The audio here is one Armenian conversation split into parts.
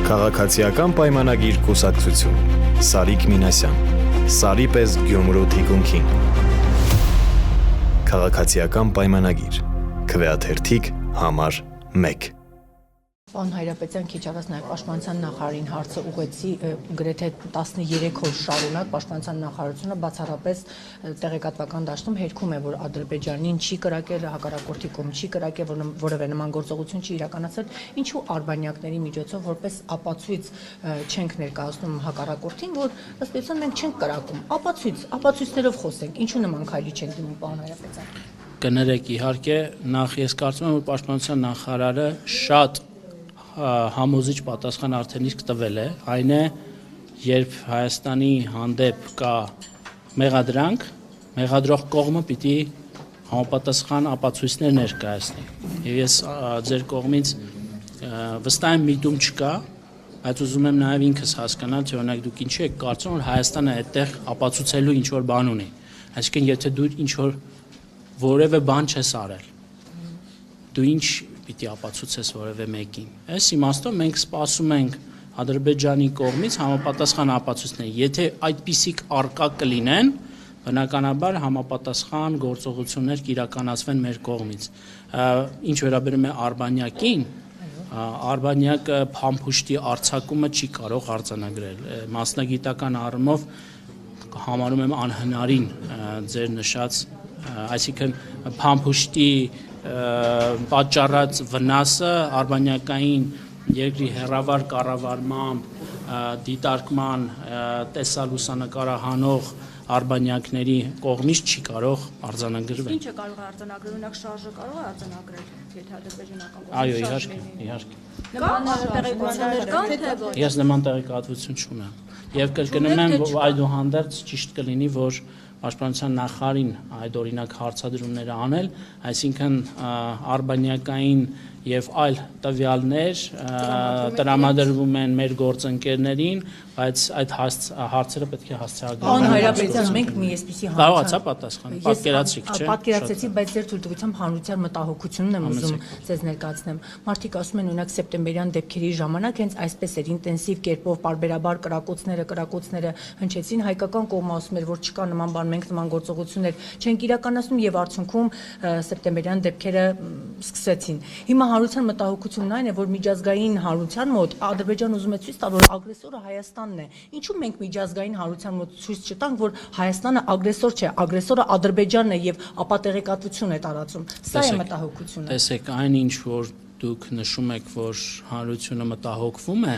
Քաղաքացիական պայմանագիր կուսակցություն Սարիկ Մինասյան Սարի պես Գյումրու թիկունքին Քաղաքացիական պայմանագիր Քվեաթերթիկ համար 1 Պարոն Հայրապետյան, քիչ առաջ նաև Պաշտպանության նախարարին հարցը ուղղեցի գրեթե 13 օր շարունակ Պաշտպանության նախարարությունը բացառապես տեղեկատվական դաշտում հերքում է, որ Ադրբեջանին չի կրակել, հակառակորդի կողմ չի կրակել, որ որևէ նման գործողություն չի իրականացել, ինչու արբանյակների միջոցով որպես ապացույց չենք ներկայացնում հակառակորդին, որ ըստ էության մենք չենք կրակում, ապացույցներով խոսենք, ինչու նման քայլի չենք դիմում, պարոն Հայրապետյան։ Կներեք, իհարկե, նախ ես կարծում եմ, որ Պաշտպանության նախարարը շատ համոզիչ պատասխան արդեն իսկ տվել է, այն է, երբ Հայաստանի հանդեպ կա մեղադրանք, մեղադրող կողմը պիտի համապատասխան ապացույցներ ներկայացնի։ Եվ ես ձեր կողմից վստահ եմ միտում չկա, բայց ուզում եմ նաև ինքս հասկանալ, թե օրինակ դուք ինչի եք կարծում, որ Հայաստանը այդտեղ ապացուցելու ինչ որ բան ունի։ Այսինքն, եթե դու ինչ որ որևէ բան չես արել, դու ինչ պիտի ապացուցես որևէ մեկին։ Այս իմաստով մենք սպասում ենք Ադրբեջանի կողմից համապատասխան ապացույցներ։ Եթե այդպիսիք արկա կլինեն, բնականաբար համապատասխան գործողություններ կիրականացվեն մեր կողմից։ Ինչ վերաբերում է Արբանյակին, Արբանյակը փամփուշտի արձակումը չի կարող արձանագրել։ Մասնագիտական առումով համարում եմ անհնարին ձեր նշած, այսինքն փամփուշտի պատճառած վնասը արբանյակային երկրի հեռավար կառավարմամբ դիտարկման տեսալուսանկարահանող արբանյակների կողմից չի կարող արձանագրվել։ Ինչը կարող է արձանագրել, օրինակ շարժը կարող է արձանագրել, եթե ադրբեջանական կողմը։ Այո, իհարկե։ Նման տեղեկություններ կան, թե ոչ։ Ես նման տեղեկատվություն չունեմ։ Եվ կրկնում եմ, այդուհանդերձ ճիշտ կլինի, որ Պաշտպանության նախարարին այդ օրինակ հարցադրումները անել, այսինքն արբանյակային եւ այլ տվյալներ տրամադրվում են մեր գործընկերներին, բայց այդ հարցերը պետք է հասցեագրվեն։ Պարոն Հայրապետյան, մենք մի այսպիսի կարողացա պատասխան, պատկերացրիք, չէ՞։ Պատկերացրեցի, բայց ձեր թույլտվությամբ հանրության մտահոգությունն եմ ուզում ձեզ ներկայացնեմ։ Մարդիկ ասում են, օրինակ սեպտեմբերյան դեպքերի ժամանակ հենց այսպես էր ինտենսիվ կերպով պարբերաբար կրակոցները հնչեցին, հայկական կողմը ասում էր, որ չկա նման բան, մենք նման գործողություններ չենք իրականացնում եւ արդյունքում սեպտեմբերյան դեպքերը սկսեցին։ Հիմա հանրության մտահոգությունն այն է, որ միջազգային հանրության մոտ Ադրբեջանը ուզում է ցույց տալ, որ ագրեսորը Հայաստանն է։ Ինչու մենք միջազգային հանրության մոտ ցույց չտանք, որ Հայաստանը ագրեսոր չէ, ագրեսորը Ադրբեջանն է եւ ապատեղեկատվություն է տարածում։ Սա է մտահոգությունը։ Տեսեք, այն ինչ որ դուք նշում եք, որ հանրությունը մտահոգվում է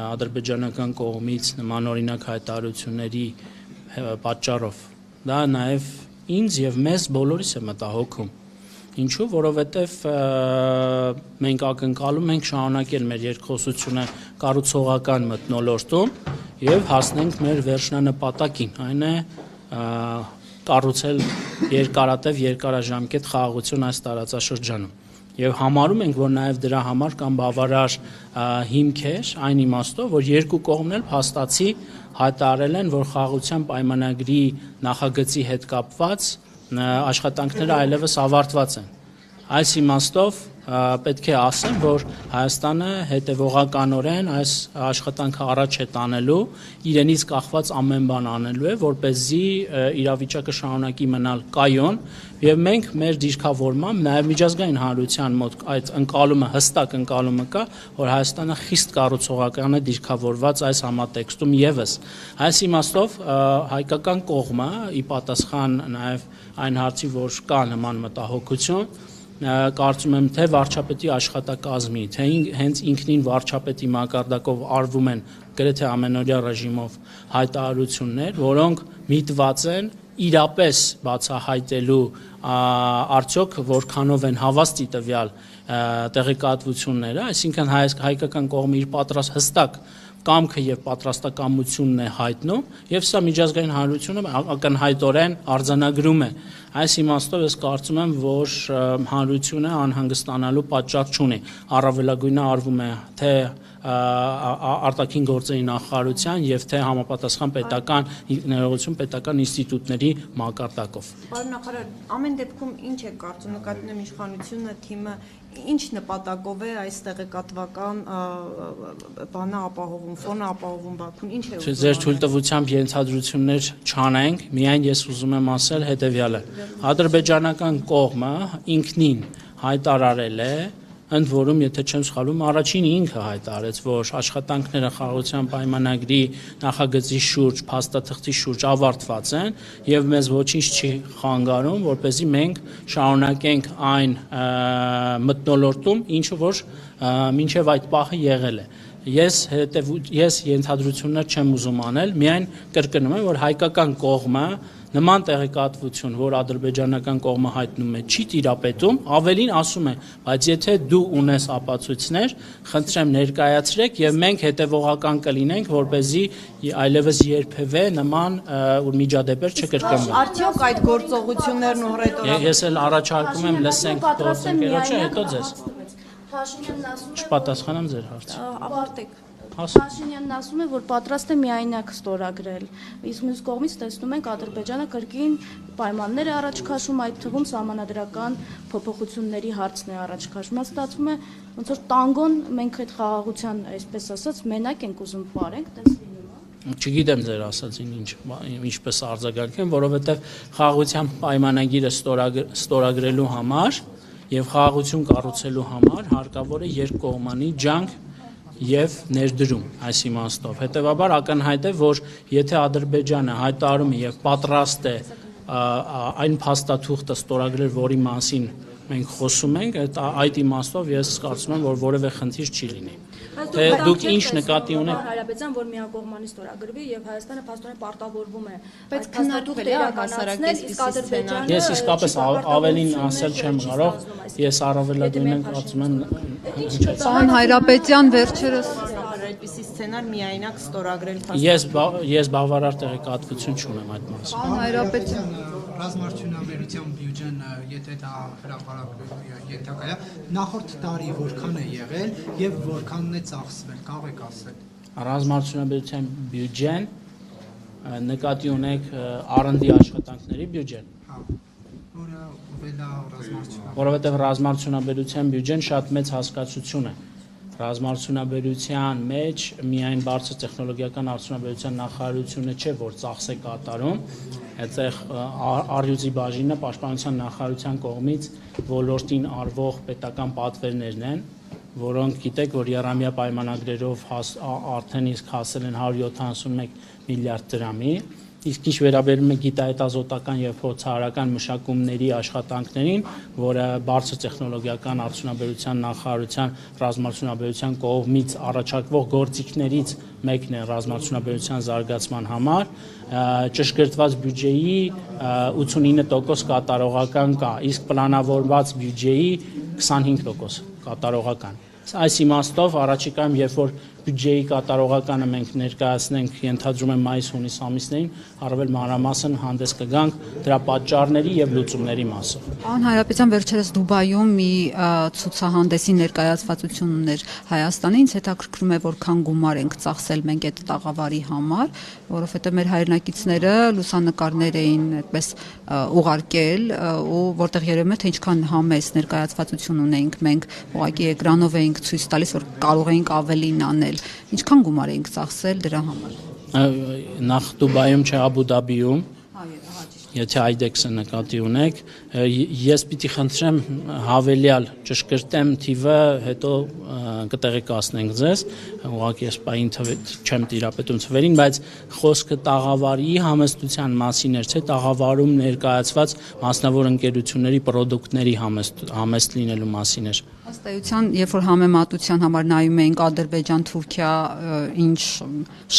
ադրբեջանական կողմից նման օրինակ հայտարարությունների պատճառով, դա նաև ինձ եւ մեզ բոլորիս է մտահոգում։ Ինչու, որովհետեւ մենք ակնկալում ենք շարունակել մեր երկխոսությունը կառուցողական մթնոլորտում եւ հասնենք մեր վերջնանպատակին, այն է կառուցել երկարատև երկարաժամկետ խաղաղություն այս տարածաշրջանում։ Եվ համարում ենք, որ նաև դրա համար կան բավարար հիմքեր այն իմաստով, որ երկու կողմն էլ փաստացի հայտարարել են, որ խաղաղության պայմանագրի նախագծի հետ կապված աշխատանքները այլևս ավարտված են։ Այս իմաստով պետք է ասեմ, որ Հայաստանը հետևողականորեն այս աշխատանքը առաջ է տանելու, իրենից կախված ամեն բան անելու է, որպեսզի իրավիճակը շարունակի մնալ կայուն, եւ մենք մեր դիրքավորմամբ նաեւ միջազգային հանրության մոտ այդ ընկալումը, հստակ ընկալումը կա, որ Հայաստանը խիստ կառուցողական է դիրքավորված այս համատեքստում եւս։ Այս իմաստով հայկական կողմը ի պատասխան նաեւ այն հարցի, որ կա նման մտահոգություն, կարծում եմ, թե վարչապետի աշխատակազմի, թե հենց ինքնին վարչապետի մակարդակով արվում են գրեթե ամենօրյա ռեժիմով հայտարարություններ, որոնք միտված են իրապես բացահայտելու արդյոք որքանով են հավաստի տվյալ տեղեկատվությունները, այսինքն հայկական կողմը իր հստակ կամքը եւ պատրաստակամությունն է հայտնում եւ սա միջազգային հանրությունը ակնհայտորեն արձանագրում է։ Այս իմաստով ես կարծում եմ, որ հանրությունը անհանգստանալու պատճառ չունի։ Առավելագույնը արվում է թե արտաքին գործերի նախարարության եւ թե համապատասխան պետական ինստիտուտների մակարդակով։ Պարոն նախարար, ամեն դեպքում ինչ է կարծում, նկատի ունեմ իշխանությունը, թիմը ինչ նպատակով է այս տեղեկատվական բանը ապահովում, ֆոնը ապահովում Բաքուն, ինչ է ուզում։ Ձեր թույլտվությամբ ենթադրություններ չանենք, միայն ես ուզում եմ ասել հետեւյալը. ադրբեջանական կողմը ինքնին հայտարարել է, ընդ որում, եթե չեմ սխալվում, առաջին ինքը հայտարարեց, որ աշխատանքները խաղաղության պայմանագրի նախագծի շուրջ, փաստաթղթի շուրջ ավարտված են եւ մեզ ոչինչ չի խանգարում, որպեսզի մենք շարունակենք այն մթնոլորտում, ինչը որ մինչեւ այդ պահը եղել է։ Ես ենթադրություններ չեմ ուզում անել, միայն կրկնում եմ, որ հայկական կողմը նման տեղեկատվություն, որ ադրբեջանական կողմը հայտնում է, չի տիրապետում, ավելին ասում է, բայց եթե դու ունես ապացույցներ, խնդրեմ ներկայացրեք եւ մենք հետեւողական կլինենք, որպեսզի այլևս երբևէ նման միջադեպեր չկրկնվեն։ Արդյոք այդ գործողություններն ու ռետորիկ Ես էլ առաջարկում եմ լսենք գործընկերոջը, հետո ձեզ։ Փաշինյանն ասում է, Չպատասխանեմ ձեր հարցը։ ավարտեք։ Փաշինյանն ասում է, որ պատրաստ է միայնակ ստորագրել։ Իսկ մյուս կողմից տեսնում ենք Ադրբեջանը կրկին պայմաններ է առաջ քաշում, այդ թվում սահմանադրական փոփոխությունների հարցն է առաջ քաշում։ Ստացվում է ոնց որ տանգոն մենք այդ խաղաղության, այսպես ասած, մենակ ենք ուզում ապարենք, տես լինում։ Չգիտեմ ձեր ասածին ինչպես արձագանքեմ, որովհետև խաղաղության պայմանագիրը ստորագրելու համար եւ խաղաղություն կառուցելու համար հարկավոր է երկկողմանի ջանք եւ ներդրում այս իմաստով։ Հետեւաբար ակնհայտ է, որ եթե Ադրբեջանը հայտարարում է եւ պատրաստ է այն փաստաթուղթը ստորագրել, որի մասին մենք խոսում ենք, այդ իմաստով ես կարծում եմ, որ որևէ խնդիր չի լինի։ Թե դուք ինչ նկատի ունեք Հարաբեցան, որ միակողմանի ստորագրվի եւ Հայաստանը փաստորեն պարտավորվում է։ Բայց քննարկվել է հասարակական իսկ Ադրբեջանը Ես իսկապես ավելին ասել չեմ կարող, ես առավելագույնն կարծում եմ Պարոն Հայրապետյան, վերջերս այդպիսի սցենար միայնակ ստորագրել ես բավարար տեղեկատվություն չունեմ այդ մասին։ Պարոն Հայրապետյան, Ռազմարդյունաբերության բյուջեն, եթե դա հրապարակվելու ենթակա է, նախորդ տարի որքան է եղել եւ որքանն է ծախսվել, կարող եք ասել։ Ռազմարդյունաբերության բյուջեն նկատի ունեք R&D աշխատանքների բյուջեն։ Հա, որը ովելա ռազմարդյունաբերության։ Որովհետև ռազմարդյունաբերության բյուջեն շատ մեծ հասկացություն է։ Ռազմարդյունաբերության մեջ միայն բարձր տեխնոլոգիական արդյունաբերության նախարարությունը չէ, որ ծախս է կատարում, այդտեղ առյուծի բաժինը պաշտպանության նախարարության կողմից ոլորտին արվող պետական պատվերներն են, որոնք գիտեք, որ երամյա պայմանագրերով արդեն իսկ հասել են 171 միլիարդ դրամի, իսկ ինչ վերաբերում է գիտահետազոտական եւ փորձարարական մշակումների աշխատանքներին, որը բարձր տեխնոլոգիական արդյունաբերության նախարարության ռազմարդյունաբերության կողմից առաջարկվող գործիքներից մեկն է ռազմարդյունաբերության զարգացման համար, ճշգրտված բյուջեի 89% կատարողական կա, իսկ պլանավորված բյուջեի 25% կատարողական։ Այս իմաստով առաջիկայում, երբ որ բյուջեի կատարողականը մենք ներկայացնենք, ենթադրում եմ մայիս-հունիս ամիսներին, առավել մանրամասն հանդես կգանք դրա պատճառների եւ լուծումների մասով։ Պարոն Հայրապետյան, վերջերս Դուբայում մի ցուցահանդեսի ներկայացվածություն ուներ Հայաստանը, ինձ հետաքրքրում է որքան գումար ենք ծախսել մենք այդ տաղավարի համար, որովհետեւ մեր հայրենակիցները լուսանկարներ էին այդպես ուղարկել ու որտեղ երևում է թե ինչքան համեստ ներկայացվածություն ունեինք մենք, ուղղակի էկրանով էինք ցույց տալիս, որ կարող էինք ավելին անել։ Ինչքան գումար էինք ծախսել դրա համար։ Նախ Դուբայում չէ, Աբու Դաբիում, եթե IDEX-ը նկատի ունեք, ես պիտի խնդրեմ հավելյալ ճշգրտեմ թիվը, հետո կտեղեկացնենք ձեզ, ուղղակի ես պային չեմ տիրապետում թվերին, բայց խոսքը տաղավարի համեստության մասին էր, թե տաղավարում ներկայացված մասնավոր ընկերությունների պրոդուկտների համեստ լինելու մասին էր։ Ըստ էության, երբ որ համեմատության համար նայում էինք Ադրբեջան, Թուրքիա, ինչ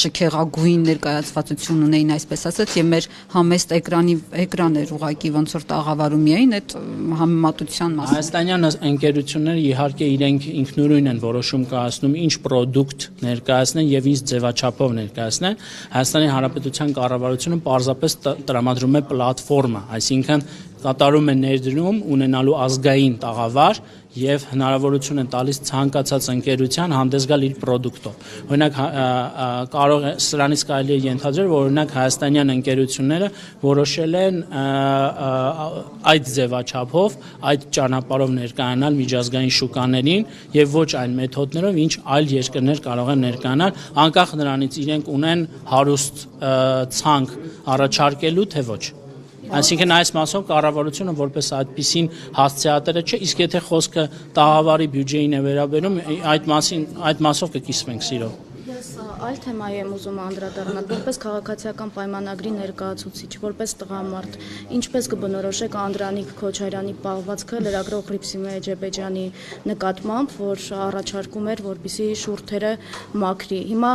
շքեղագույն ներկայացվածություն ունեին, այսպես ասած, եւ մեր համեստ էկրան էր ուղղակի ոնց որ տաղավարում էին այդ համեմատության մասին։ Հայաստանյան ընկերությունները իհարկե իրենք ինքնուրույն են որոշում կայացնում ինչ պրոդուկտ ներկայացնեն եւ ինչ ձևաչափով ներկայացնեն։ Հայաստանի Հանրապետության կառավարությունը պարզապես տրամադրում է պլատֆորմա, այսինքն կատարում է ներդրում ունենալու ազգային տաղավար եւ հնարավորություն են տալիս ցանկացած ընկերության հանդես գալ իր պրոդուկտով։ Օրինակ կարող է սրանից կարելի է ենթադրել, որ օրինակ հայաստանյան ընկերությունները որոշել են այդ ձևաչափով, այդ ճանապարհով ներկայանալ միջազգային շուկաներին եւ ոչ այն մեթոդներով, ինչ այլ երկրներ կարող են ներկայանալ, անկախ նրանից իրենք ունեն հարուստ ցանկ առաջարկելու թե ոչ։ Այսինքն այս մասով կառավարությունը որպես այդպիսին հասցեատերը չէ, իսկ եթե խոսքը տաղավարի բյուջեին է վերաբերում, այդ մասով կկիսվենք սիրով։ Ես այլ թեմայի եմ ուզում անդրադառնալ, որպես քաղաքացիական պայմանագրի ներկայացուցիչ, որպես տղամարդ, ինչպես կբնորոշեք Անդրանիկ Քոչարյանի պահվածքը լրագրող Ռիփսիմե Էջեբեջյանի նկատմամբ, որ առաջարկում էր, որպեսզի շուրթերը մաքրի։ Հիմա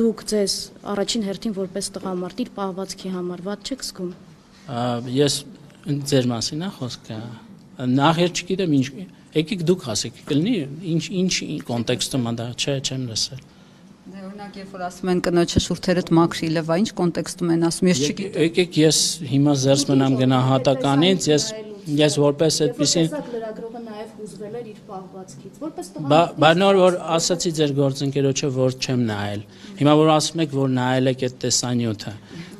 դուք ձեզ առաջին հերթին որպես տղամարդ իր պահվածքի համար ված չեք զգում։ Ես ձեր մասին է խոսքը։ Նախ չգիտեմ ինչ, եկեք դուք ասեք, կլինի ինչ կոնտեքստում է դա, չեմ լսել։ Դե օրինակ երբ որ ասում են կնոջը շուրթերդ մաքրի լվա, ինչ կոնտեքստում են ասում, ես չգիտեմ։ Եկեք ես հիմա զերծ մնամ գնահատականից, ես որպես այդպեսին լրագրողը նաև հուզվել էր իր պահվածքից, որպես տղա։ Բայց նոր որ ասացի ձեր գործընկերոջը, որ չեմ նայել։ Հիմա որ ասում եք, որ նայել եք այդ տեսանյութը,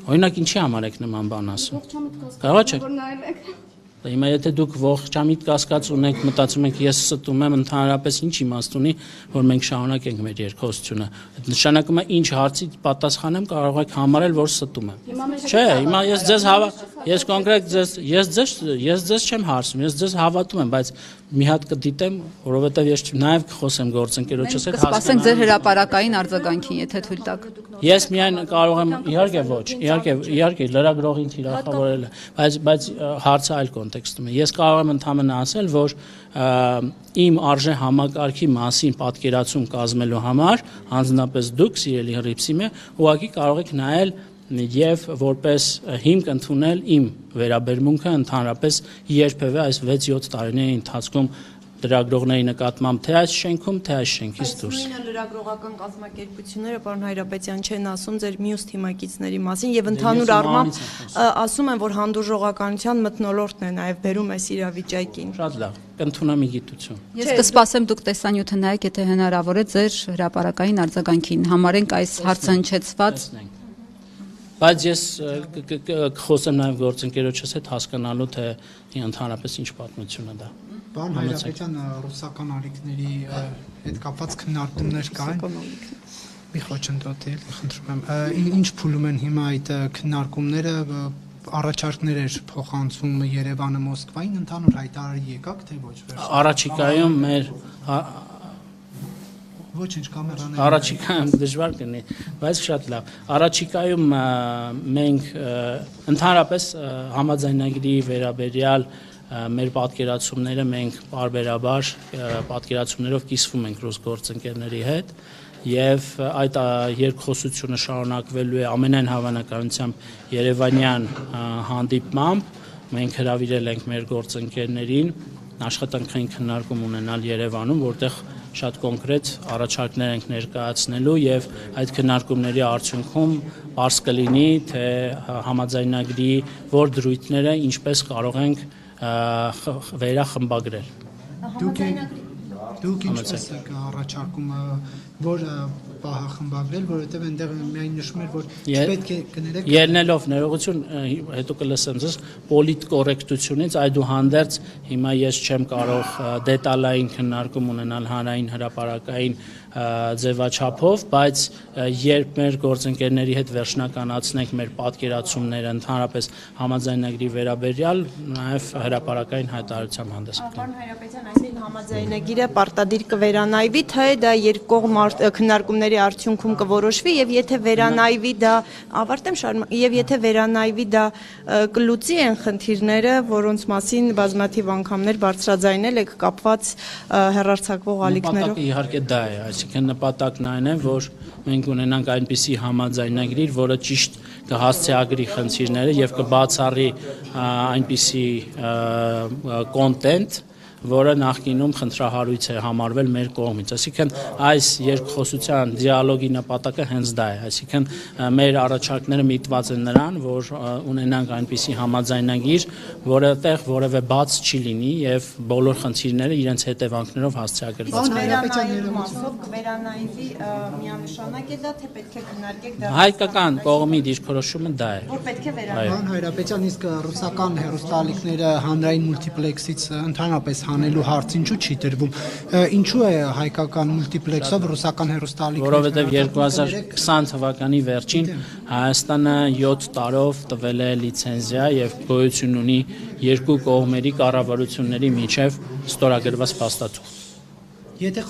օրինակ ինչի համար եք նման բան ասում։ Կարող եք։ Հիմա եթե դուք ողջամիտ կասկած ունեք, մտածում եք ես ստում եմ, ընդհանրապես ինչ իմաստ ունի, որ մենք շարունակենք մեր երկխոսությունը։ Այդ նշանակում է ինչ հարցի պատասխանեմ, կարող եք համարել, որ ստում եմ։ Չէ, հիմա ես կոնկրետ ես ձեզ չեմ հարցնում, ես ձեզ հավատում եմ, բայց մի հատ կդիտեմ, որովհետև ես նաև կխոսեմ գործընկերոջս հետ հասկանալ։ Կսպասենք ձեր հրապարակային արձագանքին, եթե թույլ տաք։ Ես միայն կարող եմ, իհարկե ոչ, իհարկե լրագրողին թիրախավորել է, բայց հարցը այլ կոնտեքստում է։ Ես կարող եմ ընդհանրապես ասել, որ իմ արժե համակարգի մասին պատկերացում կազմելու համար, անձնապես դուք, սիրելի Ռիփսիմե, ուղղակի կարող եք նայել եւ որպես հիմք ընդունել իմ վերաբերմունքը ընդհանրապես երբևէ այս 6-7 տարիների ընթացքում լրագրողների նկատմամբ թե այս շենքում, թե այս շենքից դուրս։ Նույնը լրագրողական կազմակերպությունները, պարոն Հայրապետյան, չեն ասում ձեր մյուս թիմակիցների մասին եւ ընդհանուր առմամբ ասում են, որ հանդուրժողականության մթնոլորտն է նաեւ բերում այս իրավիճակին։ Շատ լավ, կընդունեմ իգիտություն։ Ես կսպասեմ դուք տեսանյութը նայեք, եթե հնարավոր է ձեր հրապարակային արձագանքին համարենք այս հարցը հնչեցված։ Բայց ես կխոսեմ նաև գործընկերոջս հետ հասկանալու թե ընդհանրապես ինչ պատմություն է դա։ Պարոն Հայրապետյան, ռուսական ալիքների հետ կապված քննարկումներ կային։ Մի խոչընդոտել, խնդրում եմ։ Ինչ փուլում են հիմա այդ քննարկումները, առաջարկներ էր փոխանցում Երևանը Մոսկվային, ընդհանուր հայտարարի եկաք թե ոչ։ Առաջիկայում մեր Ոչինչ կամերաները։ Առաջիկայում դժվար կլինի, բայց շատ լավ։ Առաջիկայում մենք ընդհանրապես համաձայնագրի վերաբերյալ մեր պատկերացումները մենք բարբերաբար պատկերացումներով կիսվում ենք ռուս գործընկերների հետ եւ այդ երկխոսությունը շարունակվելու է ամենայն հավանականությամբ Երևանյան հանդիպմամբ մենք հրավիրել ենք մեր գործընկերներին աշխատանքային քննարկում ունենալ Երևանում, որտեղ շատ կոնկրետ առաջարկներ ենք ներկայացնելու եւ այդ քննարկումների արդյունքում բարձ կլինի թե համաձայնագրի որ դրույթները ինչպես կարող ենք վերախմբագրել։ Դուք ինչպես եք առաջարկում որ պահախմբագրել, որովհետև այնտեղ միայն նշում էր, որ չպետք է կներեք ելնելով ներողություն, հետո կլսեմ ձեզ պոլիտկորեկտությունից, այդուհանդերձ հիմա ես չեմ կարող դետալային քննարկում ունենալ հանրային հրապարակային ձևաչափով, բայց երբ մեր գործընկերների հետ վերջնականացնենք մեր պատկերացումները ընդհանրապես համաձայնագրի վերաբերյալ, նաև հրապարակային հայտարարությամբ հանդես կգամ։ Պարոն Հայրապետյան, այսինքն համաձայնագիրը պարտադիր կվերանայվի, թե դա երկկողմ քննարկումների արդյունքում կորոշվի եւ եթե վերանայվի դա եւ եթե վերանայվի դա կլուծի են խնդիրները, որոնց մասին բազմաթիվ անգամներ բարձրաձայնել եք կապված հեռարձակվող ալիքներով։ Նպատակը իհարկե դա է, այսինքն նպատակն այն է, որ մենք ունենանք այնպիսի համաձայնագիր, որը ճիշտ կհասցեագրի խնդիրները եւ կբացառի այնպիսի կոնտենտ, որը նախկինում խնդրահարույց է համարվել մեր կողմից։ Այսինքն այս երկխոսության դիալոգի նպատակը հենց դա է, այսինքն մեր առաջարկները միտված են նրան, որ ունենանք այնպիսի համաձայնագիր, որտեղ որևէ բաց չի լինի եւ բոլոր խնդիրները իրենց հետևանքներով հասցեագրված Վերանայելու մասով կվերանայվի միանշանակ է դա, թե պետք է քննարկեք դա։ Հայկական կողմի դիրքորոշումը դա է։ Որ պետք է վերանայել։ Պարոն Հայրապետյան, իսկ ռուսական հեռուստաալիքները հանրային մուլտիպլեքսից ընդհանրապես հանելու հարց ինչու չի դրվում։ Ինչու է հայկական մուլտիպլեքսով ռուսական հեռուստաալիքները։ Որովհետև 2020 թվականի վերջին Հայաստանը 7 տարով տվել է լիցենզիա եւ գոյություն ունի երկու կողմերի կառավարությունների միջև ստորագրված փաստաթուղթ։ Եթե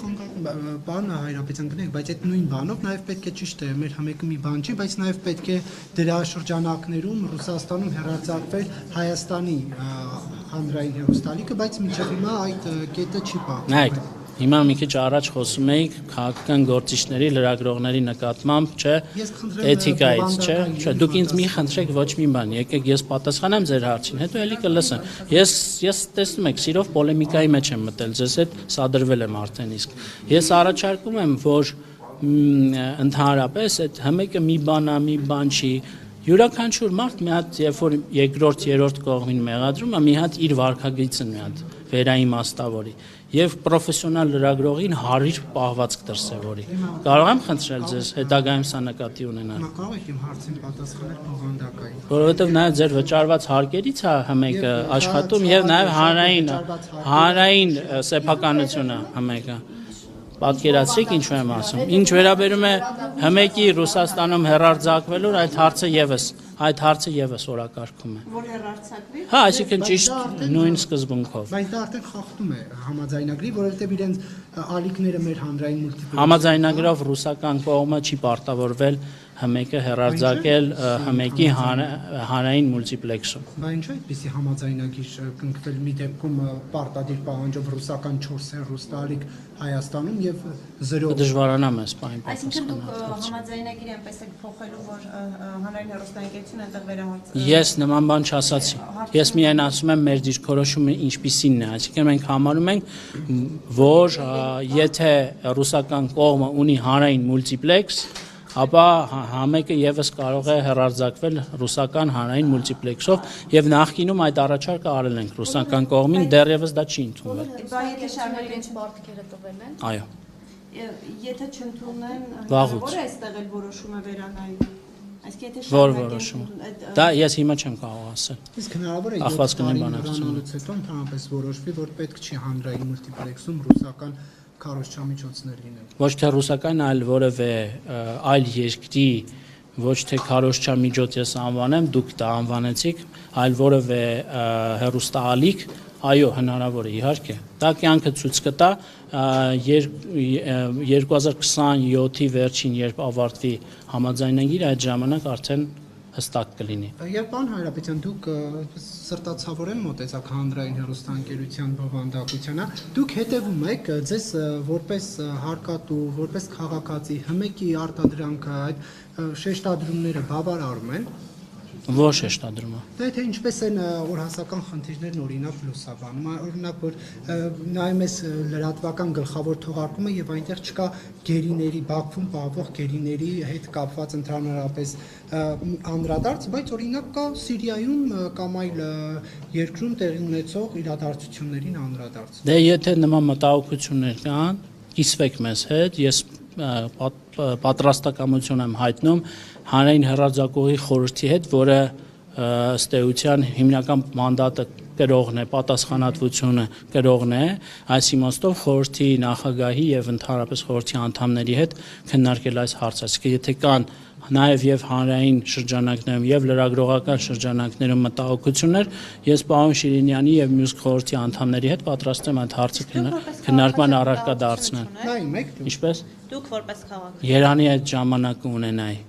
բանը Հայրապետյան գնենք, բայց այդ նույն բանով նաև պետք է ճիշտ է, մեր համեկը մի բան չի, բայց նաև պետք է դրա շրջանակներում Ռուսաստանում հեռարձակվել Հայաստանի հանրային հեռուստալիքը, բայց մինչև հիմա այդ կետը չի պահպանվել։ Նայեք, հիմա մի քիչ առաջ խոսում էիք քաղաքական գործիչների, լրագրողների նկատմամբ, չէ, էթիկայից, չէ, դուք ինձ մի խնդրեք ոչ մի բան, եկեք ես պատասխանեմ ձեր հարցին, հետո էլի կլսեմ։ Ես տեսնում եք, սիրով պոլեմիկայի մեջ եմ մտել, ձեզ հետ սադրվել եմ արդեն իսկ։ Ես առաջարկում եմ, որ ընդհանրապես այդ հմեկը մի բան չի, յուրաքանչյուր մարդ մի հատ, երբ որ երկրորդ, երրորդ կողմին մեղադրում է, մի հատ իր վարքագիծը մի հատ վերաիմաստավորի եւ պրոֆեսիոնալ լրագրողին հարիր պահվածք դրսեւորի։ Կարող եմ խնդրել ձեզ հետագայում սա նկատի ունենալ։ Հիմա կարող եք իմ հարցին պատասխանել բովանդակային։ Որովհետեւ նաեւ ձեր վճարված հարկերից է հմեկը աշխատում եւ նաեւ հանրային սեփականությունը հմեկը։ Պատկերացրեք ինչու եմ ասում։ Ինչ վերաբերում է հմեկի Ռուսաստանում հեռարձակվելուն, այդ հարցը եւս օրակարգում է։ Որ հեռարձակվի։ Հա, այսինքն ճիշտ նույն սկզբունքով։ Բայց դա արդեն խախտում է համաձայնագրի, որովհետև իրենց ալիքները մեր հանրային մուլտիպլեքս Համաձայնագրով ռուսական կողմը չի պարտավորվել հմեկը հեռարձակել հմեկի հանրային մուլտիպլեքսում։ Բա ինչու այդպեսի համաձայնագիր կնքվել մի դեպքում պարտադիր պահանջով ռուսական 4 հեռուստաալիք Հայաստանում եւ 0 Դժվարանամ ես պահին Այսինքն դուք համաձայնագիր այնպես եք փոխելու, որ հանրային հեռուստաընկերությունը այնտեղ վերահայց։ Ես նման բան չասացի։ Ես միայն ասում եմ մեր դիրքորոշումը ինչպիսին է, այսինքն մենք համարում ենք, որ եթե ռուսական կողմը ունի հանրային մուլտիպլեքս, ապա համեկը եւս կարող է հեռարձակվել ռուսական հանրային մուլտիպլեքսով եւ նախկինում այդ առաջարկը արել ենք ռուսական կողմին, դեռևս դա չի ընդունվել։ Բա եթե շարունակենք պարտքերը տվել են։ Այո։ Եթե չընդունեն, Վաղուց։ որ է այստեղ էլ որոշումը վերանայվի։ Այսինքն եթե Որ որոշում։ Դա ես հիմա չեմ կարող ասել։ Իսկ հնարավոր է Ախված 7 կլինի տարի բանակցությունը։ հեռանալուց հետո ընդհանրապես որոշվի, որ պետք չի հանրային մուլտիպլեքսում ռուսական քարոզչամիջոցներ լինեն։ Ոչ թե ռուսական, այլ որևէ այլ երկրի ոչ թե քարոզչամիջոց ես անվանեմ, դուք դա անվանեցիք, այլ որևէ հեռուստաալիք, այո, հնարավոր է իհարկե։ Դա կյանքը ցույց կտա 2027-ի վերջին, երբ ավարտվի համաձայնագիրը, այդ ժամանակ արդեն հստակ կլինի։ Եվ պարոն Հայրապետյան, դուք սրտացավորեն մոտեցաք հանրային հեռուստաընկերության բովանդակությանը, դուք հետևում եք ձեզ որպես հարկատու, որպես քաղաքացի, հմեկի արտադրանքը, այդ շեշտադրումները բավարարում են։ Ոչ շեշտադրումը։ Դա թե ինչպես են օրհասական խնդիրներն օրինակ լուսաբանում, օրինակ որ նայում ես լրատվական գլխավոր թողարկումը եւ այնտեղ չկա գերիների Բաքվում պահվող գերիների հետ կապված ընդհանրապես անդրադարձ, բայց օրինակ կա Սիրիայում կամ այլ երկրում տեղի ունեցող իրադարձություններին անդրադարձ։ Դե եթե նման մտահոգություններ կան, կիսվեք մեզ հետ, ես պատրաստակամություն եմ հայտնում հանրային հեռարձակողի խորհրդի հետ, որը ըստ էության հիմնական մանդատը կրողն է, պատասխանատվությունը կրողն է, այս իմաստով խորհրդի նախագահի եւ ընդհանրապես խորհրդի անդամների հետ քննարկել այս հարցը։ Իսկ եթե կան նաև եւ հանրային շրջանակներում եւ լրագրողական շրջանակներում մտահոգություններ, ես պարոն Շիրինյանի եւ մյուս խորհրդի անդամների հետ պատրաստ եմ այդ հարցը քննարկման առարկա դարձնել։ Նայում եք դուք։ Ինչպես։ Դուք որպես քաղաք։ Երանի այդ ժամանակը ունենայի։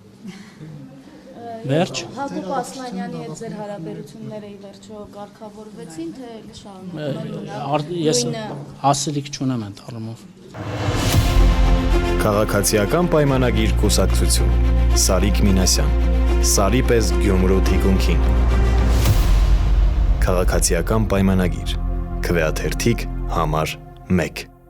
Վերջ։ Հակոբ Ասլանյանի հետ ձեր հարաբերությունները ի վերջո կարգավորվեցին, թե շարունակում են Ես ասելիք չունեմ այդ առումով։ Քաղաքացիական պայմանագիր կուսակցություն Սարիկ Մինասյան Սարի պես Գյումրու թիկունքին Քաղաքացիական պայմանագիր Քվեաթերթիկ համար 1